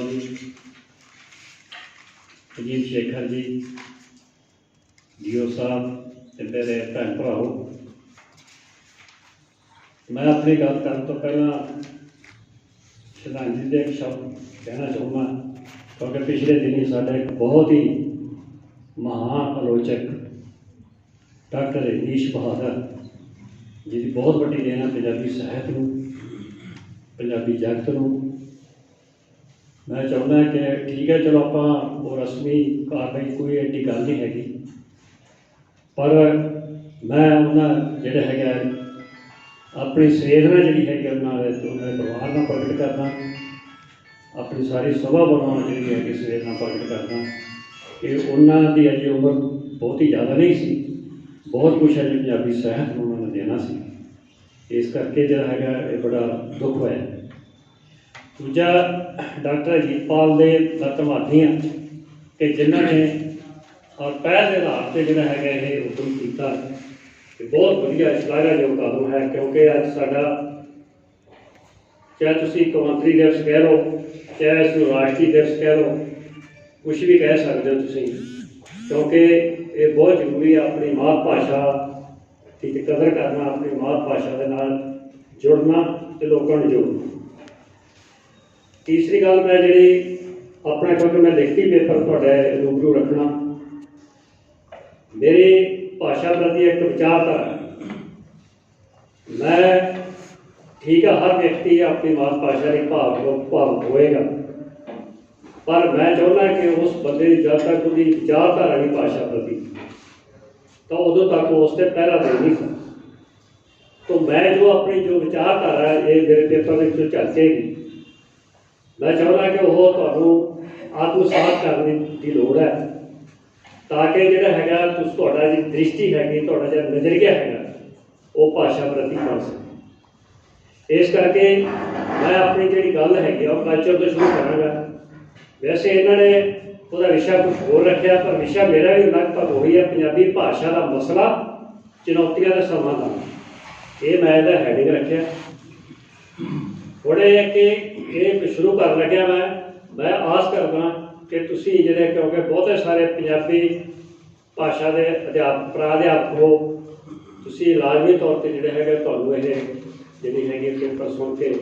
जी, अजीत शेखर जी, जीओ साहब ते मेरे भैन भराओ, मैं अपनी गल करने तो पहला श्रद्धांजलि के एक शब्द कहना चाहूँगा, क्योंकि पिछले दिनी साडा एक बहुत ही महान आलोचक डॉक्टर रजनीश बहादुर जिसकी बहुत बड़ी देन है पंजाबी साहित्य नूं, पंजाबी जगत नूं। मैं चाहुंदा कि ठीक है, चलो आप वो रस्मी कार्रवाई कोई एडी गल नहीं हैगी, पर मैं उन्होंने जिहड़े है अपनी संवेदना जी है उन्होंने परिवार नाल प्रगट करदा, अपनी सारी सभा बनाना जी है संवेदना प्रगट करदा कि उन्होंने अजे उम्र बहुत ही ज़्यादा नहीं सी, बहुत कुछ है पंजाबी साहित्य उन्होंने देना सी, इस करके जो है ये बड़ा दुख होया। दूजा डॉक्टर अजीतपाल के धन्यवादी हाँ कि जिन्होंने और पहल के आधार पर जोड़ा है ये उद्यम किया, बहुत वधिया श्लाघायोग कदम है, क्योंकि अज साडा चाहे तुसीं कौमांतरी दिवस कह लो, चाहे इसको राष्ट्रीय दिवस कह लो, कुछ भी कह सकते हो तुसीं, क्योंकि ये बहुत जरूरी है अपनी मात भाषा की कदर करना, अपनी मात भाषा के नाल जुड़ना तो लोगों को जोड़ना। तीसरी गल मैं जी अपना, क्योंकि मैं लिखती पेपर थोड़े रूबरू रखना, मेरी भाषा प्रति एक विचारधारा, मैं ठीक है हर व्यक्ति अपनी मातृभाषा की भावुक होएगा, पर मैं चाहना कि उस बंदे की जब तक उसकी विचारधारा नहीं भाषा प्रति, तो उदों तक वो उससे पहला दे नहीं सकता। तो मैं जो अपनी जो विचारधारा ये मेरे पेपर में झलकेगी, मैं चाहना कि वो तुहानू आत्मसात करने की लोड़ है, ताकि जो है तुहाडा जी दृष्टि हैगी, तुहाडा जो नज़रिया है वो भाषा प्रति बन सके। इस करके मैं अपनी जी गल हैगी वो कल्चर तो शुरू कराँगा। वैसे इन्होंने वह विषय कुछ होर रखा, पर विषय मेरा भी लगभग वही है, पंजाबी भाषा का मसला चुनौतियों का समाधान, ये मैं इसका हैडिंग रखा। थोड़े कि ये शुरू कर लग्या मैं आस करदा कि तुसीं जिहड़े, क्योंकि बहुत सारे पंजाबी भाषा के प्राध्यापक हो, तुसीं लाजमी तौर पर जिहड़े है तुहानूं ये जिहड़ी हैगी पेपर सुन के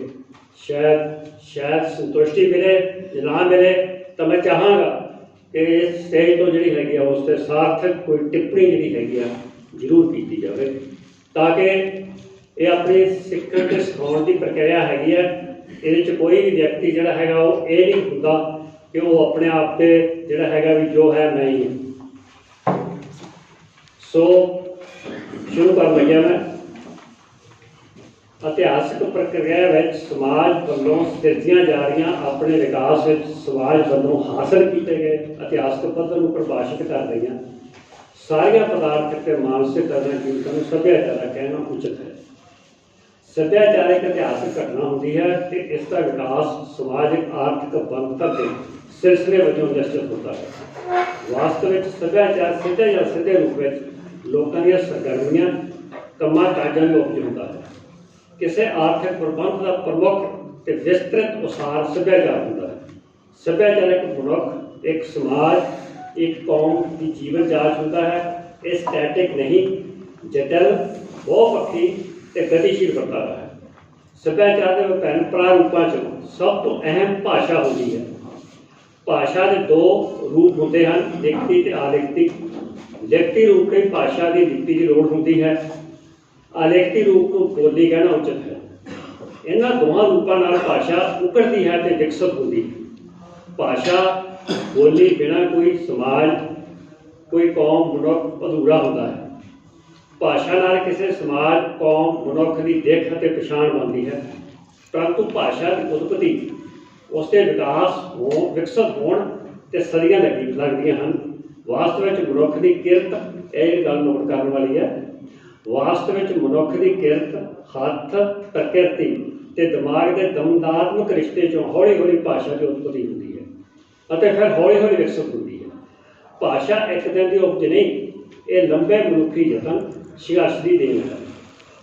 शायद संतुष्टि मिले, जे ना मिले तो मैं चाहांगा कि इस स्टेज तो जिहड़ी हैगी उस पर सार्थक कोई टिप्पणी जिहड़ी हैगी जरूर की जाए, ताकि ये अपनी सीखण ते सिखाउण की प्रक्रिया हैगी है, ये कोई भी व्यक्ति जिहड़ा हैगा वो ये नहीं हुंदा कि वो अपने आप से जिहड़ा हैगा भी जो है मैं ही हूँ। सो शुरू कर लग्या मैं इतिहासक प्रक्रिया में समाज वालों सिरजियां जा रही अपने विकास में समाज वालों हासिल किए गए इतिहासक पद्धर को परिभाषित कर रही सारिया पदार्थक ते मानसिक कीमतों को सभ्याचार कहना उचित है। सभ्याचार एक इतिहासक घटना होती है कि इसका विकास समाजिक आर्थिक बनतर के सिलसिले वजों निश्चित होता है। वास्तविक सभ्याचार सीधे या सीधे रूप में लोगों दी सरगर्मियां कमां काजां में उपज होता है। किसी आर्थिक प्रबंध का प्रमुख ते विस्तृत उसार सभ्याचार होता है। सभ्याचार एक मनुख, एक समाज, एक कौम की जीवन जांच होता है। ये स्टैटिक नहीं, जटिल, बहुपक्षी ते गतिशील बनता है। सभ्याचार के विभिन्न प्रारूपों सब तो अहम भाषा होती है। भाषा के दो रूप होते हैं, लिखती ते अलिखती। लिखती रूप में भाषा की लिपि की लोड़ होती है, अलिखती रूप को बोली कहना उचित है। इन्होंने दोनों रूपों नाल भाषा उकड़ती है तो विकसित होती है। भाषा बोली बिना कोई समाज, कोई कौम, मनुख अधूरा होता है। भाषा नाल किसी समाज, कौम, मनुख की दिख ते पछाण बनती है, परंतु भाषा की उत्पत्ति, उसके विकास हो विकसित होने सदियां लगदियां हैं। वास्तविक मनुख की किरत यह गल नोट करने वाली है, वास्तविक मनुख की किरत, हथ, प्रकृति ते दिमाग के दमदात्मक रिश्ते चों हौली हौली भाषा की उत्पत्ति होती है और फिर हौली हौली विकसित होती है। भाषा एक दिन की उपज नहीं, ये लंबे मनुखी यतन संघर्ष की देन है।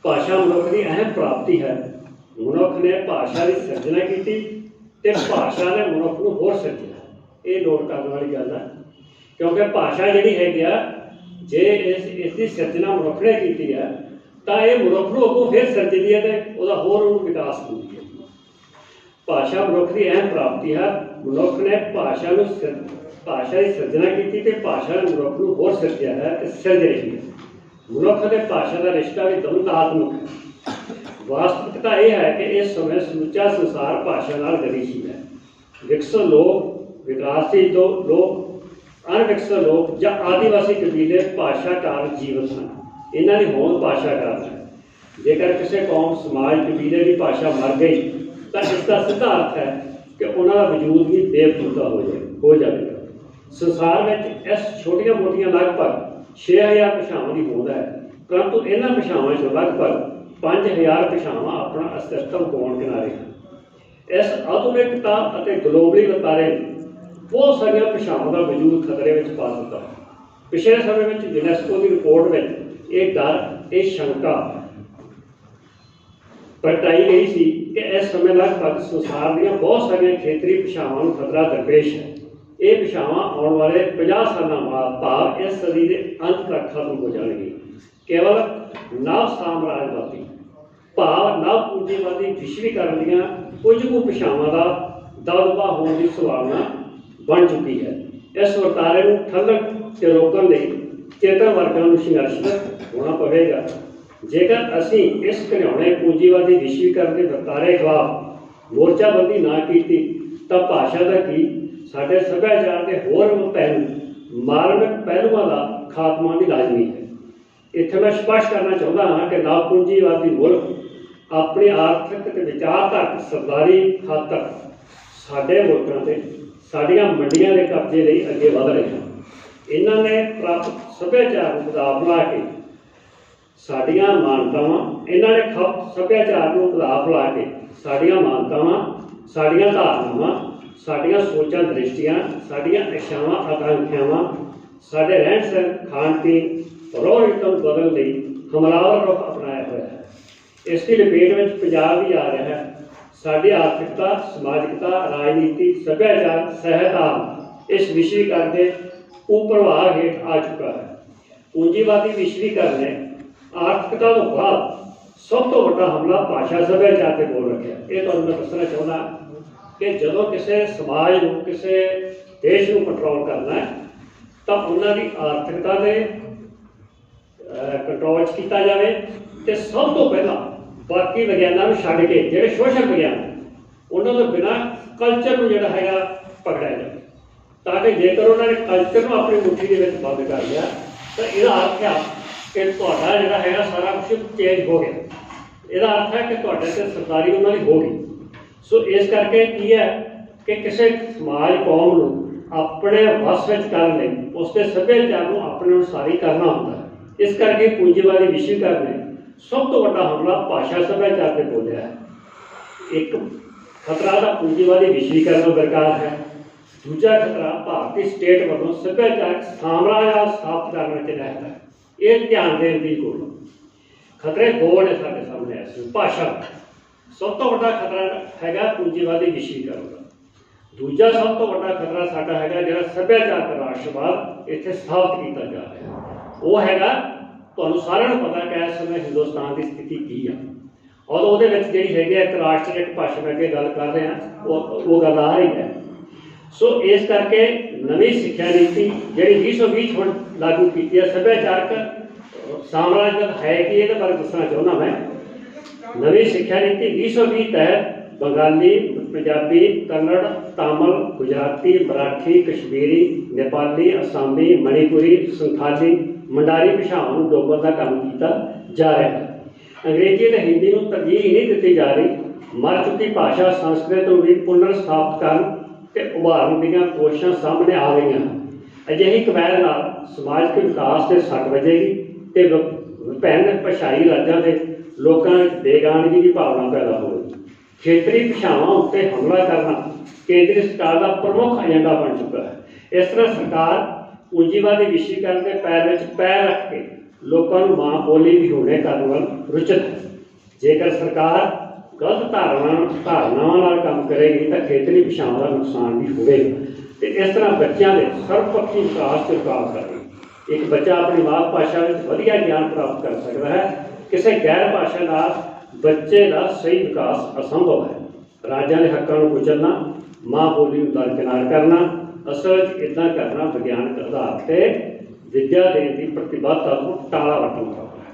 भाषा मनुख की अहम प्राप्ति है। मनुख ने भाषा की सिरजना की, ਤੇ ਭਾਸ਼ਾ ਨੇ ਮਨੁੱਖ ਨੂੰ ਹੋਰ ਸਿਰਜਿਆ। ਇਹ ਨੋਟ ਕਰਨ ਵਾਲੀ ਗੱਲ ਹੈ, ਕਿਉਂਕਿ ਭਾਸ਼ਾ ਜਿਹੜੀ ਹੈਗੀ ਆ, ਜੇ ਇਸ ਦੀ ਸਿਰਜਣਾ ਮਨੁੱਖ ਨੇ ਕੀਤੀ ਹੈ ਤਾਂ ਇਹ ਮਨੁੱਖ ਨੂੰ ਅੱਗੋਂ ਫਿਰ ਸਿਰਜਦੀ ਹੈ ਤੇ ਉਹਦਾ ਹੋਰ ਉਹਨੂੰ ਵਿਕਾਸ ਹੁੰਦੀ ਹੈ। ਭਾਸ਼ਾ ਮਨੁੱਖ ਦੀ ਅਹਿਮ ਪ੍ਰਾਪਤੀ ਹੈ। ਮਨੁੱਖ ਨੇ ਭਾਸ਼ਾ ਦੀ ਸਿਰਜਣਾ ਕੀਤੀ ਤੇ ਭਾਸ਼ਾ ਨੇ ਮਨੁੱਖ ਨੂੰ ਹੋਰ ਸਿਰਜਿਆ ਹੈ ਤੇ ਸਿਰਜ ਰਹੀ ਹੈ। ਮਨੁੱਖ ਅਤੇ ਭਾਸ਼ਾ ਦਾ ਰਿਸ਼ਤਾ ਵੀ ਦਵੰਦਾਤਮਕ ਹੈ। ਵਾਸਤਵਿਕਤਾ ਇਹ ਹੈ ਕਿ ਇਸ ਸਮੇਂ ਸਮੁੱਚਾ ਸੰਸਾਰ ਭਾਸ਼ਾ ਨਾਲ ਗਤੀਸ਼ੀਲ ਹੈ। ਵਿਕਸਿਤ ਲੋਕ, ਵਿਕਾਸਸ਼ੀਲ ਲੋਕ, ਅਣਵਿਕਸਿਤ ਲੋਕ ਜਾਂ ਆਦੀਵਾਸੀ ਕਬੀਲੇ ਭਾਸ਼ਾਕਾਰ ਜੀਵਤ ਹਨ। ਇਹਨਾਂ ਦੀ ਹੋਂਦ ਭਾਸ਼ਾਕਾਰ ਹੈ। ਜੇਕਰ ਕਿਸੇ ਕੌਮ, ਸਮਾਜ, ਕਬੀਲੇ ਦੀ ਭਾਸ਼ਾ ਮਰ ਗਈ ਤਾਂ ਇਸ ਦਾ ਸਿੱਧਾ ਅਰਥ ਹੈ ਕਿ ਉਹਨਾਂ ਦਾ ਵਜੂਦ ਵੀ ਬੇਵਜੂਦਾ ਹੋ ਜਾਵੇਗਾ। ਸੰਸਾਰ ਵਿੱਚ ਇਸ ਛੋਟੀਆਂ ਮੋਟੀਆਂ ਲਗਭਗ 6000 ਭਾਸ਼ਾਵਾਂ ਦੀ ਹੋਂਦ ਹੈ, ਪਰੰਤੂ ਇਹਨਾਂ ਭਾਸ਼ਾਵਾਂ 'ਚੋਂ ਲਗਭਗ 5000 ਭਾਸ਼ਾਵਾਂ ਆਪਣਾ ਅਸਤਿਤਵ ਗਵਾਉਣ ਕਿਨਾਰੇ ਹਨ। ਇਸ ਆਧੁਨਿਕਤਾ ਅਤੇ ਗਲੋਬਲੀ ਵਰਤਾਰੇ ਬਹੁਤ ਸਾਰੀਆਂ ਭਾਸ਼ਾਵਾਂ ਦਾ ਵਜੂਦ ਖਤਰੇ ਵਿੱਚ ਪਾ ਦਿੱਤਾ ਹੈ। ਪਿਛਲੇ ਸਮੇਂ ਵਿੱਚ ਯੂਨੈਸਕੋ ਦੀ ਰਿਪੋਰਟ ਵਿੱਚ ਇਹ ਡਰ, ਇਹ ਸ਼ੰਕਾ ਪ੍ਰਗਟਾਈ ਗਈ ਸੀ ਕਿ ਇਸ ਸਮੇਂ ਲਗਭਗ ਸੰਸਾਰ ਦੀਆਂ ਬਹੁਤ ਸਾਰੀਆਂ ਖੇਤਰੀ ਭਾਸ਼ਾਵਾਂ ਨੂੰ ਖਤਰਾ ਦਰਪੇਸ਼ ਹੈ। ਇਹ ਭਾਸ਼ਾਵਾਂ ਆਉਣ ਵਾਲੇ 50 ਸਾਲਾਂ ਬਾਅਦ, ਭਾਵ ਇਸ ਸਦੀ ਦੇ ਅੰਤ ਤੱਕ ਖਤਮ ਹੋ ਜਾਣਗੀਆਂ। ਕੇਵਲ ਨਵ ਸਾਮਰਾਜਵਾਦੀ, ਭਾਵ ਨਵ ਪੂੰਜੀਵਾਦੀ ਵਿਸ਼ਵੀਕਰਨ ਦੀਆਂ ਕੁਝ ਕੁ ਭਾਸ਼ਾਵਾਂ ਦਾ ਦਬਦਬਾ ਹੋਣ ਦੀ ਸੰਭਾਵਨਾ ਬਣ ਚੁੱਕੀ ਹੈ। ਇਸ ਵਰਤਾਰੇ ਨੂੰ ਠੱਲ੍ਹਣ ਤੇ ਰੋਕਣ ਲਈ ਚੇਤਨ ਵਰਗਾਂ ਨੂੰ ਸੰਘਰਸ਼ਰਤ ਹੋਣਾ ਪਵੇਗਾ। ਜੇਕਰ ਅਸੀਂ ਇਸ ਘਿਨਾਉਣੇ ਪੂੰਜੀਵਾਦੀ ਵਿਸ਼ਵੀਕਰਨ ਦੇ ਵਰਤਾਰੇ ਖਿਲਾਫ ਮੋਰਚਾਬੰਦੀ ਨਾ ਕੀਤੀ ਤਾਂ ਭਾਸ਼ਾ ਦਾ ਕੀ, ਸਾਡੇ ਸੱਭਿਆਚਾਰ ਦੇ ਹੋਰ ਮਾਰਮਿਕ ਪਹਿਲੂਆਂ ਦਾ ਖਾਤਮਾ ਵੀ ਲਾਜ਼ਮੀ ਹੈ। ਇੱਥੇ ਮੈਂ ਸਪਸ਼ਟ ਕਰਨਾ ਚਾਹੁੰਦਾ ਹਾਂ ਕਿ ਨਵ ਪੂੰਜੀਵਾਦੀ ਮੁਲਕ ਆਪਣੀ ਆਰਥਿਕ ਅਤੇ ਵਿਚਾਰਧਾਰਕ ਸਰਦਾਰੀ ਹੱਦ ਤੱਕ ਸਾਡੇ ਮੁਲਕਾਂ 'ਤੇ, ਸਾਡੀਆਂ ਮੰਡੀਆਂ ਦੇ ਕਬਜ਼ੇ ਲਈ ਅੱਗੇ ਵਧ ਰਹੇ ਹਨ। ਇਹਨਾਂ ਨੇ ਪ੍ਰਾਪਤ ਸੱਭਿਆਚਾਰ ਨੂੰ ਵਧਾ ਬਣਾ ਕੇ ਸਾਡੀਆਂ ਮਾਨਤਾਵਾਂ, ਇਹਨਾਂ ਨੇ ਸੱਭਿਆਚਾਰ ਨੂੰ ਵਧਾ ਬਣਾ ਕੇ ਸਾਡੀਆਂ ਮਾਨਤਾਵਾਂ, ਸਾਡੀਆਂ ਧਾਰਨਾਵਾਂ, ਸਾਡੀਆਂ ਸੋਚਾਂ ਦ੍ਰਿਸ਼ਟੀਆਂ, ਸਾਡੀਆਂ ਇੱਛਾਵਾਂ ਆਕਾਂਖਿਆਵਾਂ, ਸਾਡੇ ਰਹਿਣ ਸਹਿਣ, ਖਾਣ ਪੀਣ, ਰੋਹ ਰੀਤਾਂ ਨੂੰ ਬਦਲਣ ਲਈ ਹਮਲਾਵਰ ਰੁਖ ਅਪਣਾਇਆ ਹੋਇਆ ਹੈ। ਇਸ ਦੀ ਲਪੇਟ ਵਿੱਚ ਪੰਜਾਬ ਵੀ ਆ ਰਿਹਾ ਹੈ। ਸਾਡੀ ਆਰਥਿਕਤਾ, ਸਮਾਜਿਕਤਾ, ਰਾਜਨੀਤੀ, ਸੱਭਿਆਚਾਰ, ਸਾਹਿਤ ਆਦਿ ਇਸ ਵਿਸ਼ਵੀਕਰਨ ਦੇ ਕੁਪ੍ਰਭਾਵ ਹੇਠ ਆ ਚੁੱਕਾ ਹੈ। ਪੂੰਜੀਵਾਦੀ ਵਿਸ਼ਵੀਕਰਨ ਨੇ ਆਰਥਿਕਤਾ ਤੋਂ ਬਾਅਦ ਸਭ ਤੋਂ ਵੱਡਾ ਹਮਲਾ ਭਾਸ਼ਾ ਸੱਭਿਆਚਾਰ 'ਤੇ ਬੋਲ ਰੱਖਿਆ। ਇਹ ਤੁਹਾਨੂੰ ਮੈਂ ਦੱਸਣਾ ਚਾਹੁੰਦਾ ਕਿ ਜਦੋਂ ਕਿਸੇ ਸਮਾਜ ਨੂੰ, ਕਿਸੇ ਦੇਸ਼ ਨੂੰ ਕੰਟਰੋਲ ਕਰਨਾ ਹੈ ਤਾਂ ਉਹਨਾਂ ਦੀ ਆਰਥਿਕਤਾ ਦੇ ਕੰਟਰੋਲ 'ਚ ਕੀਤਾ ਜਾਵੇ ਤੇ ਸਭ ਤੋਂ ਪਹਿਲਾਂ ਬਾਕੀ ਵਿਗਿਆਨਾਂ ਨੂੰ ਛੱਡ ਕੇ, ਜਿਹੜੇ ਸੋਸ਼ਲ ਵਿਗਿਆਨ, ਉਹਨਾਂ ਤੋਂ ਬਿਨਾਂ ਕਲਚਰ ਨੂੰ ਜਿਹੜਾ ਹੈਗਾ ਪਕੜਿਆ ਜਾਵੇ, ਤਾਂ ਕਿ ਜੇਕਰ ਉਹਨਾਂ ਨੇ ਕਲਚਰ ਨੂੰ ਆਪਣੀ ਮੁੱਠੀ ਦੇ ਵਿੱਚ ਬੰਦ ਕਰ ਲਿਆ ਤਾਂ ਇਹਦਾ ਅਰਥ ਹੈ ਕਿ ਤੁਹਾਡਾ ਜਿਹੜਾ ਹੈਗਾ ਸਾਰਾ ਕੁਛ ਚੇਂਜ ਹੋ ਗਿਆ। ਇਹਦਾ ਅਰਥ ਹੈ ਕਿ ਤੁਹਾਡੇ 'ਤੇ ਸਰਕਾਰੀ ਉਹਨਾਂ ਦੀ ਹੋ ਗਈ। ਸੋ ਇਸ ਕਰਕੇ ਕੀ ਹੈ ਕਿ ਕਿਸੇ ਸਮਾਜ, ਕੌਮ ਨੂੰ ਆਪਣੇ ਵੱਸ ਵਿੱਚ ਕਰਨ ਲਈ ਉਸ ਦੇ ਸੱਭਿਆਚਾਰ ਨੂੰ ਆਪਣੇ ਅਨੁਸਾਰੀ ਕਰਨਾ ਹੁੰਦਾ ਹੈ। ਇਸ ਕਰਕੇ ਪੂੰਜੀਵਾਦੀ ਵਿਸ਼ਵੀਕਰਨ ਨੇ ਸਭ ਤੋਂ ਵੱਡਾ ਹਮਲਾ ਭਾਸ਼ਾ ਸੱਭਿਆਚਾਰ 'ਤੇ ਬੋਲਿਆ ਹੈ। ਇੱਕ ਖਤਰਾ ਦਾ ਪੂੰਜੀਵਾਦੀ ਵਿਸ਼ਵੀਕਰਨ ਨੂੰ ਦਰਕਾਰ ਹੈ। ਦੂਜਾ ਖਤਰਾ ਭਾਰਤੀ ਸਟੇਟ ਵੱਲੋਂ ਸੱਭਿਆਚਾਰਕ ਸਾਮਰਾਜ ਸਥਾਪਿਤ ਕਰਨ ਵਿੱਚ ਰਹਿੰਦਾ ਹੈ। ਇਹ ਧਿਆਨ ਦੇਣ ਦੀ ਲੋੜ। ਖਤਰੇ ਦੋ ਨੇ ਸਾਡੇ ਸਾਹਮਣੇ। ਇਸ ਭਾਸ਼ਾ ਸਭ ਤੋਂ ਵੱਡਾ ਖਤਰਾ ਹੈਗਾ ਪੂੰਜੀਵਾਦੀ ਵਿਸ਼ਵੀਕਰਨ ਦਾ। ਦੂਜਾ ਸਭ ਤੋਂ ਵੱਡਾ ਖਤਰਾ ਸਾਡਾ ਹੈਗਾ ਜਿਹੜਾ ਸੱਭਿਆਚਾਰਕ ਰਾਸ਼ਟਰਵਾਦ ਇੱਥੇ ਸਥਾਪਿਤ ਕੀਤਾ ਜਾ ਰਿਹਾ। ਉਹ ਹੈਗਾ, ਤੁਹਾਨੂੰ ਸਾਰਿਆਂ ਨੂੰ ਪਤਾ ਕਿ ਇਸ ਸਮੇਂ ਹਿੰਦੁਸਤਾਨ ਦੀ ਸਥਿਤੀ ਕੀ ਆ, ਔਰ ਉਹਦੇ ਵਿੱਚ ਜਿਹੜੀ ਹੈਗੀ ਇੱਕ ਰਾਸ਼ਟਰ, ਇੱਕ ਭਾਸ਼ਾ ਅੱਗੇ ਗੱਲ ਕਰ ਰਹੇ ਹਾਂ, ਉਹ ਗੱਲ ਆ ਰਹੀ ਹੈ। ਸੋ ਇਸ ਕਰਕੇ ਨਵੀਂ ਸਿੱਖਿਆ ਨੀਤੀ ਜਿਹੜੀ 2020 ਹੁਣ ਲਾਗੂ ਕੀਤੀ ਹੈ, ਸੱਭਿਆਚਾਰਕ ਸਾਮਰਾਜਵਾਦ ਹੈ ਕਿ ਇਹਦੇ ਬਾਰੇ ਦੱਸਣਾ ਚਾਹੁੰਦਾ ਮੈਂ। ਨਵੀਂ ਸਿੱਖਿਆ ਨੀਤੀ 2020 ਤਹਿਤ ਬੰਗਾਲੀ, ਪੰਜਾਬੀ, ਕੰਨੜ, ਤਾਮਿਲ, ਗੁਜਰਾਤੀ, ਮਰਾਠੀ, ਕਸ਼ਮੀਰੀ, ਨੇਪਾਲੀ, ਅਸਾਮੀ, ਮਣੀਪੁਰੀ, ਸੰਥਾਲੀ, ਮੰਡਾਰੀ ਭਾਸ਼ਾਵਾਂ ਨੂੰ ਡੋਬਣ ਦਾ ਕੰਮ ਕੀਤਾ ਜਾ ਰਿਹਾ ਹੈ। ਅੰਗਰੇਜ਼ੀ ਅਤੇ ਹਿੰਦੀ ਨੂੰ ਤਰਜੀਹ ਨਹੀਂ ਦਿੱਤੀ ਜਾ ਰਹੀ। ਮਰ ਚੁੱਕੀ ਭਾਸ਼ਾ ਸੰਸਕ੍ਰਿਤ ਨੂੰ ਵੀ ਪੁਨਰ ਸਥਾਪਿਤ ਕਰਨ ਤੇ ਉਭਾਰਨ ਦੀਆਂ ਕੋਸ਼ਿਸ਼ਾਂ ਸਾਹਮਣੇ ਆ ਰਹੀਆਂ ਹਨ। ਅਜਿਹੀ ਕਵੈਤ ਨਾਲ ਸਮਾਜਿਕ ਵਿਕਾਸ 'ਤੇ ਸੱਟ ਵੱਜੇਗੀ ਤੇ ਵਿਭਿੰਨ ਭਾਸ਼ਾਈ ਰਾਜਾਂ ਦੇ ਲੋਕਾਂ ਵਿੱਚ ਬੇਗਾਨਗੀ ਦੀ ਭਾਵਨਾ ਪੈਦਾ ਹੋਵੇਗੀ। ਖੇਤਰੀ ਭਾਸ਼ਾਵਾਂ ਉੱਤੇ ਹਮਲਾ ਕਰਨਾ ਕੇਂਦਰੀ ਸਰਕਾਰ ਦਾ ਪ੍ਰਮੁੱਖ ਏਜੰਡਾ ਬਣ ਚੁੱਕਾ ਹੈ। ਇਸ ਤਰ੍ਹਾਂ ਸਰਕਾਰ ਪੂੰਜੀਵਾਦੀ ਵਿਸ਼ਵੀਕਰਨ ਦੇ ਪੈਰ ਵਿੱਚ ਪੈਰ ਰੱਖ ਕੇ ਲੋਕਾਂ ਨੂੰ ਮਾਂ ਬੋਲੀ ਵਿਹੂਣੇ ਕਰਨ ਵੱਲ ਰੁਚਿਤ ਹੈ। ਜੇਕਰ ਸਰਕਾਰ गलत धारनावां नाल काम करेगी तो खेतरी भाषावां का नुकसान भी होगा। तो इस तरह बच्चों के सर्वपक्षी विकास से रुकावट करेगी। एक बच्चा अपनी मात भाषा में वधिया ज्ञान प्राप्त कर सकता है, किसी गैर भाषा नाल बच्चे का सही विकास असंभव है। राजां के हकों को कुचलना, माँ बोली को दरकिनार करना, असल इदा करना विज्ञानक आधार पर विद्या देने की प्रतिबद्धता को टाला वटन करना है।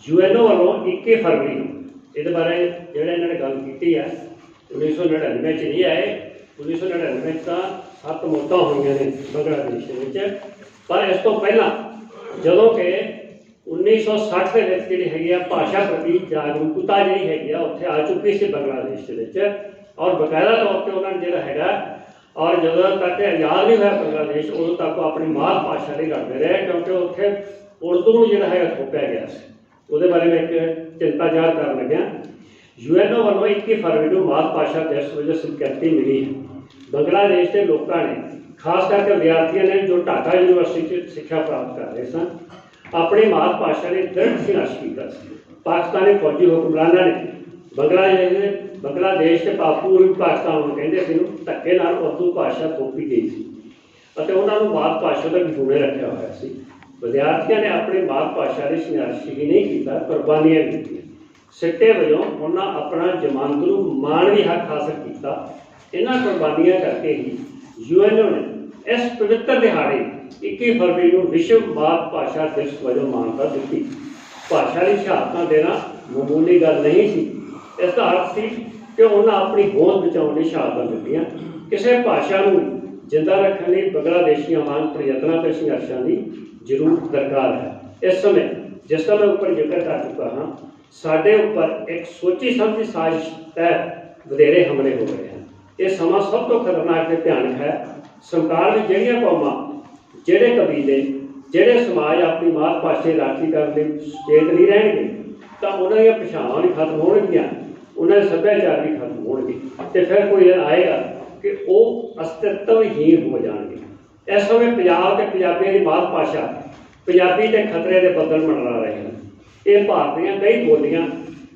यूएनओ वालों 21 फरवरी ये बारे जोड़े इन्होंने गल की है 1999 नहीं आए। 1999 का 7 मौतां हुई ने बांग्लादेश के, पर इस तो पहला जदों कि 1960 के जी है भाषा प्रति जागरूकता जी है उत्थे आ चुकी सी बांग्लादेश के, और बकायदा तौर पर उन्होंने जो है और जो तक आज़ाद नहीं हुआ बांग्लादेश उदों तक अपनी मात भाषा नहीं लड़ते रहे, क्योंकि उत्थे उर्दू जो है थोपया गया से। वो बारे में एक चिंता जाहिर कर लग्या। यूएनओ वालों 21 फरवरी को मात भाषा दिवस वजह स्वीकृति मिली है। बांग्लादेश के लोगों ने खास करके विद्यार्थियों ने जो ढाका यूनिवर्सिटी शिक्षा प्राप्त कर रहे सन अपनी मात भाषा ने दृढ़ संघर्ष किया। पाकिस्तानी फौजी हुक्मराना ने बांग्लादेश के पूर्वी पाकिस्तान को कहते धक्के नाल उर्दू भाषा थोपी गई थी, उन्होंने मात भाषा का गुणे रखा हुआ सी। विद्यार्थियों ने अपनी मात भाषा की संघर्ष ही नहीं किया, कुर्बानियां की। सिट्टे वजों उन्होंने अपना जमानतरू मानवी हक हासिल किया। इन्होंने कुर्बानियां करके ही यूएनओ ने इस पवित्र दिहाड़े 21 फरवरी को विश्व मात भाषा दिवस वजों मानता दी। भाषा की शहादत देना मामूली गल नहीं सी। इसका अर्थ सी कि उन्होंने अपनी होंद बचाने की शहादत दी। किसी भाषा को जिंदा रखने लिए बांग्लादेशियों वांग प्रयत्नों और संघर्षों की जरूरत दरकार है। इस समय जिस मैं ऊपर जिक्र कर चुका हाँ, साढ़े उपर एक सोची समझी साजिश तहत वधेरे हमले हो रहे हैं। ये समा सब तो खतरनाक और भयानक है। संसार में ਜਿਹੜੀਆਂ कौमां, ਜਿਹੜੇ कबीले, ਜਿਹੜੇ समाज अपनी मात भाषा की राखी करने सचेत नहीं रहेंगे तो उन्होंने भाषावां भी खत्म होणगियां, उन्होंने सभ्याचार भी खत्म होणगे, तो फिर कोई दिन आएगा कि वो अस्तित्वहीन हो जाएंगे। इस समय पंजाब के पंजाबियों की मात भाषा पंजाबी के खतरे के बदल मंडरा रहे हैं। ये भारत दी कई बोलियां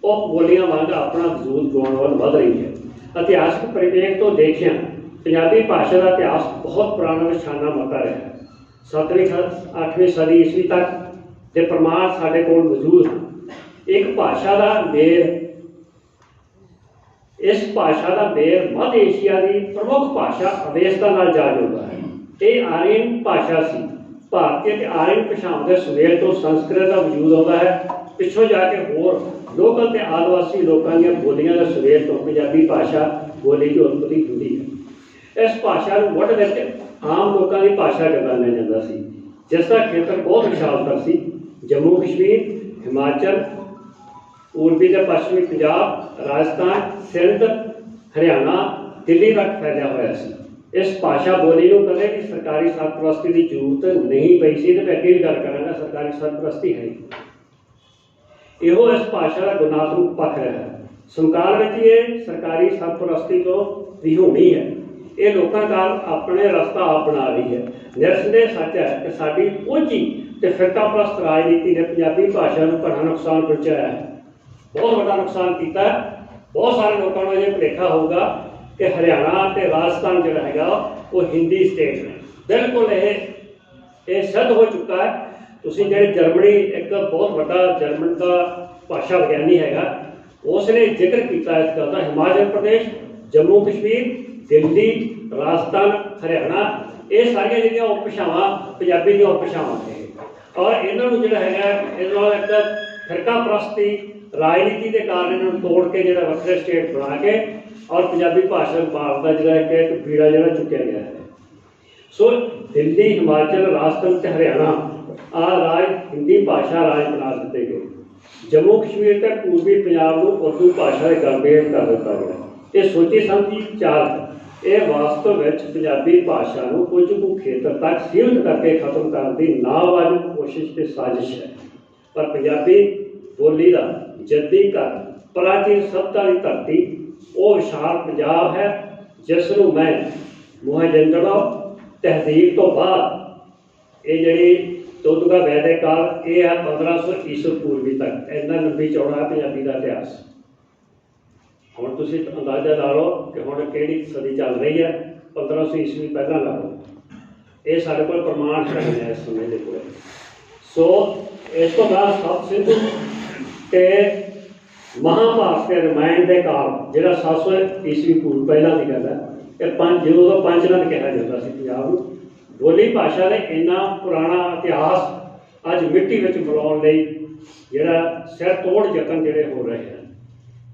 उप बोलियां वांग अपना वजूद गवाउण वाल वध रही है। इतिहासक परिवेश तो देखिया पंजाबी भाषा का इतिहास बहुत पुराना निशाना मता रहा है। 7वीं 8वीं सदी ईस्वी तक के प्रमाण साडे कोल मौजूद हैं। एक भाषा का मेल, इस भाषा का मेल मध्य एशिया की प्रमुख भाषा अवेस्ता नाल जा जुड़दा है। ये आर्यन भाषा सी। भारतीय ते आर्यन भाषाओं के सुमेल तो संस्कृत का वजूद आता है। पिछों जाके होर लोकल ते आदिवासी लोगों दी बोलियां के सुमेल तो पंजाबी भाषा बोली की उत्पत्ति हुई है। इस भाषा को मुढ़ विच आम लोगों की भाषा कहलाया जाता सी, जिसका खेतर बहुत विशालतर सी। जम्मू कश्मीर, हिमाचल, पूर्वी ते पश्चिमी पंजाब, राजस्थान, सिंध, हरियाणा, दिल्ली तक फैलिया हुआ सी। इस भाषा बोली को कदे भी सरकारी सरपरस्ती की जरूरत नहीं पई सी। तो मैं अगे भी गल करांगा, सरकारी सरपरस्ती है इहो इस भाषा का गुणात्मक पक्ष रहा है। संसार में ये सरकारी सरपरस्ती तो विहूणी है। ये लोगों का अपने रास्ता आप बना रही है। निरसंदेह सच है कि साडी ओझी ते फिरकाप्रस्त राजनीति ने पंजाबी भाषा को बड़ा नुकसान पहुँचाया है, बहुत बड़ा नुकसान किया है। बहुत सारे लोगों को यह भुलेखा होगा कि हरियाणा ते राजस्थान जो है वो हिंदी स्टेट है। बिल्कुल ये सिद्ध हो चुका है। तुसीं जिहड़े जर्मनी एक बहुत बड़ा जर्मन का भाषा विज्ञानी है, उसने जिक्र किया इस गल का। हिमाचल प्रदेश, जम्मू कश्मीर, दिल्ली, राजस्थान, हरियाणा ये सारिया जिहड़ियां उप भाषावां पंजाबी दी उप भाषावां ने, और इन्हां नूं जिहड़ा है एक फिरकाप्रस्ती राजनीति के कारण इन्होंने तोड़ के जो वक्रे स्टेट बना के और पंजाबी भाषा भारत का जो एक पीड़ा जो चुकया गया है। सो दिल्ली, हिमाचल, राजस्थान से हरियाणा आ राज हिंदी भाषा राज बना दिते गए। जम्मू कश्मीर के पूर्वी पंजाब को उर्दू भाषा के गलबेट कर दिता गया। ये सोची समझी चाल है। ये वास्तव में पंजाबी भाषा को कुछ कुछ खेतर तक सीमित करके खत्म करने की नावाजिब कोशिश की साजिश है। पर पंजाबी बोली का जद्दी का प्राचीन सभ्यता की धरती वो विशाल पंजाब है, जिसनों मैं मोहनजोदड़ो तहजीब तो बाद ये जी दुध का वैदिक काल ये है 1500 ईस्वी पूर्वी तक। इतना लंबी चौड़ा पंजाबी का इतिहास। ਹੁਣ ਤੁਸੀਂ ਅੰਦਾਜ਼ਾ ਲਾ ਲਓ ਕਿ ਹੁਣ ਕਿਹੜੀ ਸਦੀ ਚੱਲ ਰਹੀ ਹੈ। 1500 ਈਸਵੀ ਪਹਿਲਾਂ ਲਾ ਲਓ। ਇਹ ਸਾਡੇ ਕੋਲ ਪ੍ਰਮਾਣ ਹੈ ਇਸ ਸਮੇਂ ਦੇ ਕੋਲ। ਸੋ ਇਸ ਤੋਂ ਬਾਅਦ ਸਤ ਸਿੰਧੂ ਤੇ ਮਹਾਭਾਰਤ ਦੇ ਰਮਾਇਣ ਦੇ ਕਾਲ, ਜਿਹੜਾ 700 ਈਸਵੀ ਪੂਰਵ ਪਹਿਲਾਂ ਦੀ ਗੱਲ ਹੈ, ਇਹ ਜਦੋਂ ਪੰਜਨਦ ਕਿਹਾ ਜਾਂਦਾ ਸੀ ਪੰਜਾਬ ਨੂੰ। ਬੋਲੀ ਭਾਸ਼ਾ ਦੇ ਇੰਨਾ ਪੁਰਾਣਾ ਇਤਿਹਾਸ ਅੱਜ ਮਿੱਟੀ ਵਿੱਚ ਮਿਲਾਉਣ ਲਈ ਜਿਹੜਾ ਸਿਰ ਤੋੜ ਯਤਨ ਜਿਹੜੇ ਹੋ ਰਹੇ ਹਨ।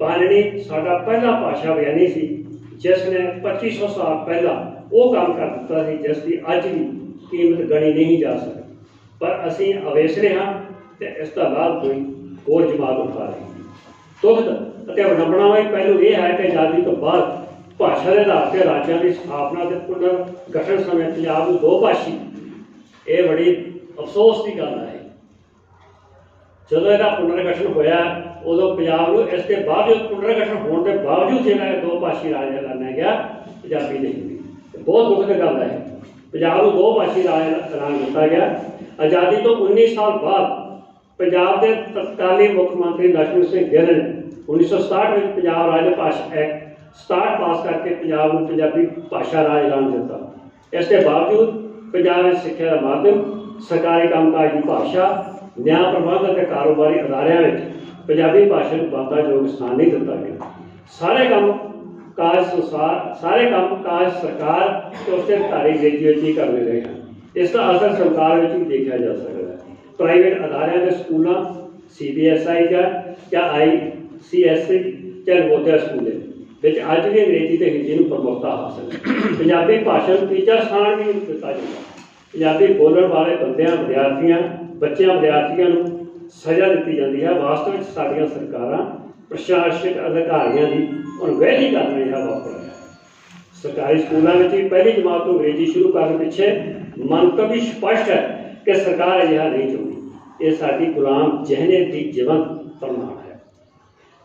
ਪਾਣਿਨੀ ਸਾਡਾ ਪਹਿਲਾ ਭਾਸ਼ਾ ਵਿਗਿਆਨੀ ਸੀ, ਜਿਸ ਨੇ 2500 ਸਾਲ ਪਹਿਲਾਂ ਉਹ ਕੰਮ ਕਰ ਦਿੱਤਾ ਸੀ ਜਿਸ ਦੀ ਅੱਜ ਵੀ ਕੀਮਤ ਗਣੀ ਨਹੀਂ ਜਾ ਸਕਦੀ। ਪਰ ਅਸੀਂ ਅਵੇਸਲੇ ਹਾਂ ਤੇ ਇਸ ਦਾ ਲਾਭ ਕੋਈ ਹੋਰ ਜਮਾਤ ਉਠਾ ਰਹੀ ਹੈ। ਤੁਖਤ ਅਤੇ ਅਵਲੰਬਣਾ ਵੀ ਪਹਿਲੂ ਇਹ ਹੈ ਕਿ ਆਜ਼ਾਦੀ ਤੋਂ ਬਾਅਦ ਭਾਸ਼ਾ ਦੇ ਆਧਾਰ 'ਤੇ ਰਾਜਾਂ ਦੀ ਸਥਾਪਨਾ ਅਤੇ ਪੁਨਰ ਗਠਨ ਸਮੇਂ ਪੰਜਾਬ ਨੂੰ ਦੋ ਭਾਸ਼ੀ, ਇਹ ਬੜੀ ਅਫਸੋਸ ਦੀ ਗੱਲ ਹੈ। ਜਦੋਂ ਇਹਦਾ ਪੁਨਰਗਠਨ ਹੋਇਆ ਉਦੋਂ ਪੰਜਾਬ ਨੂੰ ਇਸ ਦੇ ਬਾਵਜੂਦ ਪੁਨਰਗਠਨ ਹੋਣ ਦੇ ਬਾਵਜੂਦ ਜਿਹੜਾ ਦੋ ਭਾਸ਼ੀ ਰਾਜ ਐਲਾਨਿਆ ਗਿਆ, ਪੰਜਾਬੀ ਨਹੀਂ ਹੋਈ। ਬਹੁਤ ਦੁੱਖ ਦੀ ਗੱਲ ਹੈ। ਪੰਜਾਬ ਨੂੰ ਦੋ ਭਾਸ਼ੀ ਰਾਜ ਐਲਾਨ ਕੀਤਾ ਗਿਆ। ਆਜ਼ਾਦੀ ਤੋਂ 19 ਸਾਲ ਬਾਅਦ ਪੰਜਾਬ ਦੇ ਤਤਕਾਲੀ ਮੁੱਖ ਮੰਤਰੀ ਲక్ష్మణ ਸਿੰਘ ਗਿੱਲ ਨੇ 1967 ਵਿੱਚ ਪੰਜਾਬ ਰਾਜ ਭਾਸ਼ਾ ਐਕਟ 67 ਪਾਸ ਕਰਕੇ ਪੰਜਾਬ ਨੂੰ ਪੰਜਾਬੀ ਭਾਸ਼ਾ ਰਾਜ ਐਲਾਨ ਦਿੱਤਾ। ਇਸ ਦੇ ਬਾਵਜੂਦ ਪੰਜਾਬ ਵਿੱਚ ਸਿੱਖਿਆ ਦਾ ਮਾਧਿਅਮ, ਸਰਕਾਰੀ ਕੰਮਕਾਜ ਦੀ ਭਾਸ਼ਾ, ਨਿਆਂ ਪ੍ਰਬੰਧ ਅਤੇ ਕਾਰੋਬਾਰੀ ਅਦਾਰਿਆਂ ਵਿੱਚ ਪੰਜਾਬੀ ਭਾਸ਼ਾ ਨੂੰ ਵਾਧਾਯੋਗ ਸਥਾਨ ਨਹੀਂ ਦਿੱਤਾ ਗਿਆ। ਸਾਰੇ ਕੰਮ ਕਾਜ ਸਰਕਾਰ ਤੇ ਉਸਦੇ ਅਧਿਕਾਰੀ ਅੰਗਰੇਜ਼ੀ ਵਿੱਚ ਹੀ ਕਰਦੇ ਰਹੇ ਹਨ। ਇਸ ਦਾ ਅਸਰ ਸਰਕਾਰ ਵਿੱਚ ਵੀ ਦੇਖਿਆ ਜਾ ਸਕਦਾ ਹੈ। ਪ੍ਰਾਈਵੇਟ ਅਦਾਰਿਆਂ ਦੇ ਸਕੂਲਾਂ, CBSI ਜਾਂ ICSE ਜਾਂ ਨਵੋਦਿਆ ਸਕੂਲ ਵਿੱਚ ਅੱਜ ਵੀ ਅੰਗਰੇਜ਼ੀ ਤੇ ਹਿੰਦੀ ਨੂੰ ਪ੍ਰਮੁੱਖਤਾ ਹਾਸਲ ਹੈ। ਪੰਜਾਬੀ ਭਾਸ਼ਾ ਨੂੰ ਤੀਜਾ ਸਥਾਨ ਵੀ ਦਿੱਤਾ ਜਾਂਦਾ। ਪੰਜਾਬੀ ਬੋਲਣ ਵਾਲੇ ਵਿਦਿਆਰਥੀਆਂ ਨੂੰ ਸਜ਼ਾ ਦਿੱਤੀ ਜਾਂਦੀ ਹੈ। ਵਾਸਤਵ ਵਿੱਚ ਸਾਡੀਆਂ ਸਰਕਾਰਾਂ ਪ੍ਰਸ਼ਾਸਨਿਕ ਅਧਿਕਾਰੀਆਂ ਦੀ ਅਣਗਹਿਲੀ ਕਰ ਰਿਹਾ ਵਾਪਰ ਰਿਹਾ। ਸਰਕਾਰੀ ਸਕੂਲਾਂ ਵਿੱਚ ਵੀ ਪਹਿਲੀ ਜਮਾਤ ਨੂੰ ਅੰਗਰੇਜ਼ੀ ਸ਼ੁਰੂ ਕਰਨ ਪਿੱਛੇ ਮੰਤਵ ਵੀ ਸਪਸ਼ਟ ਹੈ ਕਿ ਸਰਕਾਰ ਅਜਿਹਾ ਨਹੀਂ ਚਾਹੁੰਦੀ। ਇਹ ਸਾਡੀ ਗੁਲਾਮ ਜਿਹਨੇ ਦੀ ਜੀਵੰਤ ਪ੍ਰਮਾਣ ਹੈ।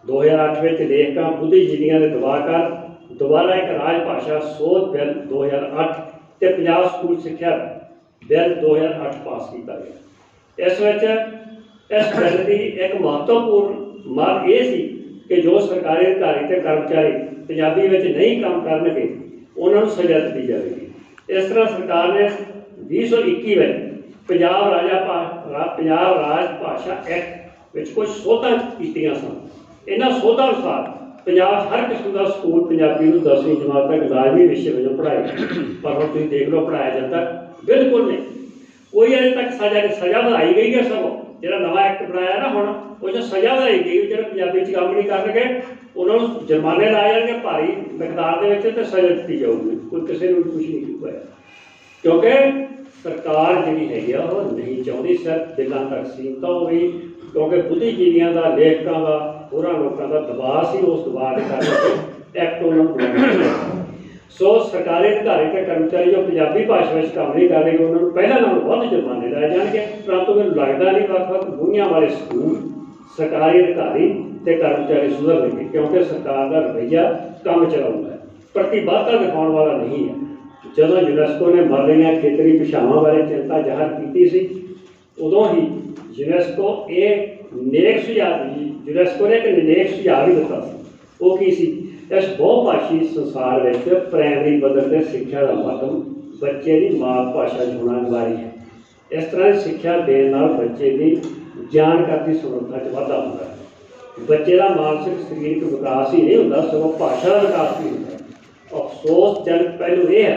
2008 ਵਿੱਚ ਲੇਖਕਾਂ, ਬੁੱਧੀਜੀਵੀਆਂ ਦੇ ਦਬਾਅ ਕਰ ਦੁਬਾਰਾ ਇੱਕ ਰਾਜ ਭਾਸ਼ਾ ਸੋਧ ਬਿੱਲ 2008 ਤੇ ਪੰਜਾਬ ਸਕੂਲ ਸਿੱਖਿਆ ਬਿੱਲ 2008 ਪਾਸ ਕੀਤਾ ਗਿਆ। ਇਸ ਬਿੱਲ ਦੀ ਇੱਕ ਮਹੱਤਵਪੂਰਨ ਮੰਗ ਇਹ ਸੀ ਕਿ ਜੋ ਸਰਕਾਰੀ ਅਧਿਕਾਰੀ ਤੇ ਕਰਮਚਾਰੀ ਪੰਜਾਬੀ ਵਿੱਚ ਨਹੀਂ ਕੰਮ ਕਰਨਗੇ ਉਹਨਾਂ ਨੂੰ ਸਜ਼ਾ ਦਿੱਤੀ ਜਾਵੇਗੀ। ਇਸ ਤਰ੍ਹਾਂ ਸਰਕਾਰ ਨੇ 2021 ਵਿੱਚ ਪੰਜਾਬ ਰਾਜ ਭਾਸ਼ਾ ਐਕਟ ਵਿੱਚ ਕੁਝ ਸੋਧਾਂ ਕੀਤੀਆਂ ਸਨ। ਇਹਨਾਂ ਸੋਧਾਂ ਅਨੁਸਾਰ ਪੰਜਾਬ ਹਰ ਕਿਸਮ ਦਾ ਸਕੂਲ ਪੰਜਾਬੀ ਨੂੰ 10ਵੀਂ ਜਮਾਤ ਤੱਕ ਲਾਜ਼ਮੀ ਵਿਸ਼ੇ ਵਜੋਂ ਪੜ੍ਹਾਏ। ਪਰ ਹੁਣ ਤੁਸੀਂ ਦੇਖ ਲਓ, ਪੜ੍ਹਾਇਆ ਜਾਂਦਾ ਬਿਲਕੁਲ ਨਹੀਂ। ਕੋਈ ਅਜੇ ਤੱਕ ਸਜ਼ਾ ਵਧਾਈ ਗਈ ਹੈ। ਸਗੋਂ ਜਿਹੜਾ ਨਵਾਂ ਐਕਟ ਬਣਾਇਆ ਨਾ ਹੁਣ, ਉਹ 'ਚ ਸਜ਼ਾ ਵਧਾਈ ਗਈ। ਜਿਹੜੇ ਪੰਜਾਬੀ 'ਚ ਕੰਮ ਨਹੀਂ ਕਰਨਗੇ ਉਹਨਾਂ ਨੂੰ ਜੁਰਮਾਨੇ ਲਾਏ ਜਾਣਗੇ ਭਾਰੀ ਮਿਕਦਾਰ ਦੇ ਵਿੱਚ ਤੇ ਸਜ਼ਾ ਦਿੱਤੀ ਜਾਊਗੀ। ਕੋਈ ਕਿਸੇ ਨੂੰ ਕੁਛ ਨਹੀਂ ਹੋਇਆ, ਕਿਉਂਕਿ ਸਰਕਾਰ ਜਿਹੜੀ ਹੈਗੀ ਆ ਉਹ ਨਹੀਂ ਚਾਹੁੰਦੀ ਸਿਰਫ ਦਿਲਾਂ ਤੱਕ ਸੀਮਤ ਹੋਵੇ, ਕਿਉਂਕਿ ਬੁੱਧੀਜੀਵੀਆਂ ਦਾ, ਲੇਖਕਾਂ ਦਾ, ਹੋਰਾਂ ਲੋਕਾਂ ਦਾ ਦਬਾਅ ਸੀ। ਉਸ ਦਬਾਅ ਦੇ ਕਾਰਨ ਐਕਟ ਉਹਨਾਂ ਨੂੰ ਬਣਾਉਣਾ। ਸੋ ਸਰਕਾਰੀ ਅਧਿਕਾਰੀ ਤੇ ਕਰਮਚਾਰੀ ਜੋ ਪੰਜਾਬੀ ਭਾਸ਼ਾ ਵਿੱਚ ਕੰਮ ਨਹੀਂ ਕਰ ਰਹੇ, ਉਹਨਾਂ ਨੂੰ ਪਹਿਲਾਂ ਨਾਲੋਂ ਵੱਧ ਜੁਰਮਾਨੇ ਲਾਏ ਜਾਣਗੇ। ਪਰੰਤੂ ਮੈਨੂੰ ਲੱਗਦਾ ਨਹੀਂ ਵੱਖ-ਵੱਖ ਬੂਹੀਆਂ ਵਾਲੇ ਸਕੂਲ, ਸਰਕਾਰੀ ਅਧਿਕਾਰੀ ਤੇ ਕਰਮਚਾਰੀ ਸੁਧਰਨਗੇ, ਕਿਉਂਕਿ ਸਰਕਾਰ ਦਾ ਰਵੱਈਆ ਕੰਮ ਚਲਾਉਂਦਾ ਹੈ, ਪ੍ਰਤੀਬੱਧਤਾ ਦਿਖਾਉਣ ਵਾਲਾ ਨਹੀਂ ਹੈ। ਜਦੋਂ ਯੂਨੈਸਕੋ ਨੇ ਮਰਲੀਆਂ ਖੇਤਰੀ ਭਾਸ਼ਾਵਾਂ ਬਾਰੇ ਚਿੰਤਾ ਜ਼ਾਹਰ ਕੀਤੀ ਸੀ, ਉਦੋਂ ਹੀ ਯੂਨੈਸਕੋ ਨੇ ਇੱਕ ਨੇਕ ਸੁਝਾਅ ਵੀ ਦਿੱਤਾ ਸੀ। ਉਹ ਕੀ ਸੀ? ਇਸ ਬਹੁਭਾਸ਼ੀ ਸੰਸਾਰ ਵਿੱਚ ਪ੍ਰਾਇਮਰੀ ਪੱਧਰ 'ਤੇ ਸਿੱਖਿਆ ਦਾ ਮਾਧਿਅਮ ਬੱਚੇ ਦੀ ਮਾਤ ਭਾਸ਼ਾ 'ਚ ਹੋਣਾ ਅਨਿਵਾਰੀ ਹੈ। ਇਸ ਤਰ੍ਹਾਂ ਦੀ ਸਿੱਖਿਆ ਦੇਣ ਨਾਲ ਬੱਚੇ ਦੀ ਜਾਣਕਾਰੀ ਦੀ ਸਮਰੱਥਾ 'ਚ ਵਾਧਾ ਹੁੰਦਾ ਹੈ। ਬੱਚੇ ਦਾ ਮਾਨਸਿਕ ਸਰੀਰਕ ਵਿਕਾਸ ਹੀ ਨਹੀਂ ਹੁੰਦਾ, ਸਗੋਂ ਭਾਸ਼ਾ ਦਾ ਵਿਕਾਸ ਵੀ ਹੁੰਦਾ ਹੈ। ਅਫਸੋਸਜਨਕ ਪਹਿਲੂ ਇਹ ਹੈ